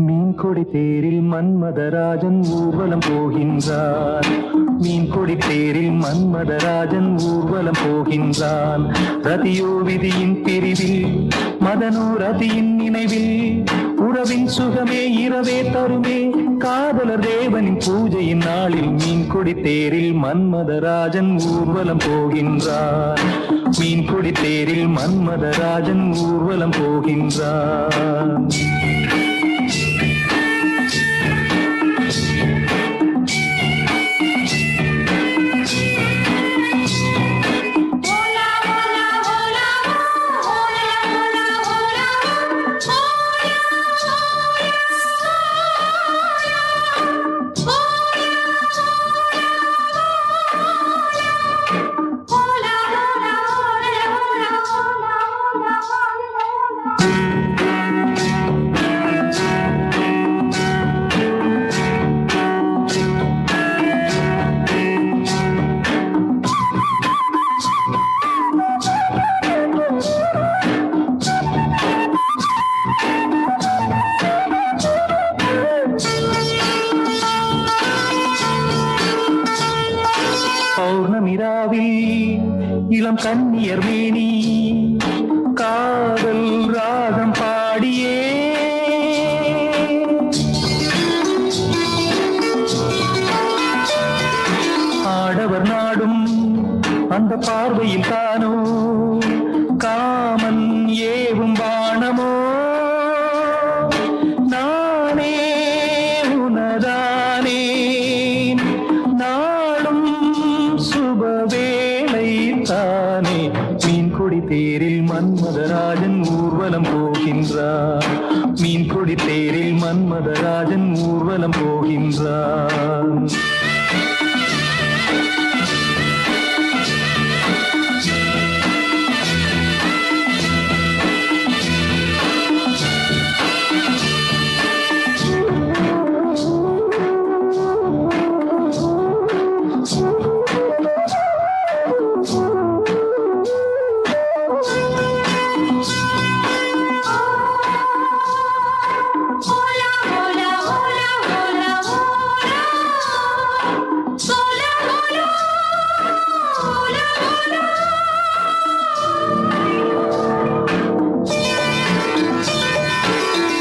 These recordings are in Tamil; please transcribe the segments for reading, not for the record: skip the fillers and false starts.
மீன்கொடி தேரில் மன்மதராஜன் ஊர்வலம் போகின்றான். மீன்கொடி தேரில் மன்மதராஜன் ஊர்வலம் போகின்றான். ரதியோ விதியின் பிரிவில், மதனோ ரதியின் நினைவில், உறவின் சுகமே இரவே தருமே, காதலர் தேவனின் பூஜையின் நாளில் மீன்கொடி தேரில் மன்மதராஜன் ஊர்வலம் போகின்றான். மீன்கொடி தேரில் மன்மதராஜன் ஊர்வலம் போகின்றான். பௌர்ணமிராவில் இளம் கன்னியர் மேனி காதல் ராகம் பாடியே ஆடவர் நாடும் அந்த பார்வையில் தானோ காமன் ஏவும் பாணமோ, நானே உனதானே நாளும் சுபவேளை தானே. மீன்கொடி தேரில் மன்மதராஜன் ஊர்வலம் போகின்றான். மீன்கொடி தேரில் மன்மதராஜன் ஊர்வலம் போகின்றான்.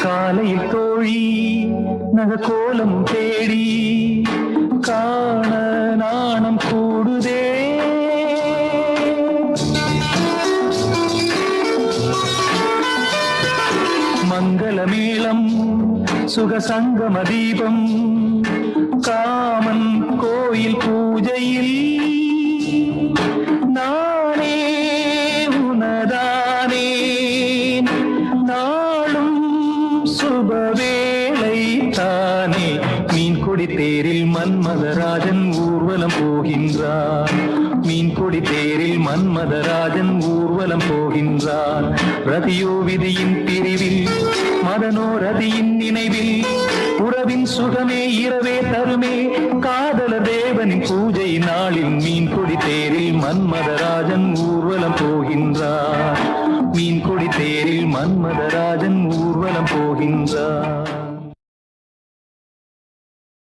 காலையில் தோழி நகக்கோலமும் தேடி காண நாணம் கூடுதே. மங்களமேளம் சுகசங்கம தீபம் காமன் கோயில் பூஜையில் நானே உனதானே நாளும் சுபவேளை தானே. மீன்கொடி தேரில் மன்மதராஜன் ஊர்வலம் போகின்றான். மீன்கொடி தேரில் மன்மதராஜன் ஊர்வலம் போகின்றான். ரதியோ விதியின் பிரிவில், மதனோ ரதியின் நினைவில், உறவின் சுகமே இரவே தருமே, காதலர் தேவனின் பூஜை நாளில் மீன்கொடி தேரில் மன்மதராஜன் ஊர்வலம் போகின்றான். மீன்கொடி தேரில் மன்மதராஜன் ஊர்வலம் போகின்றான்.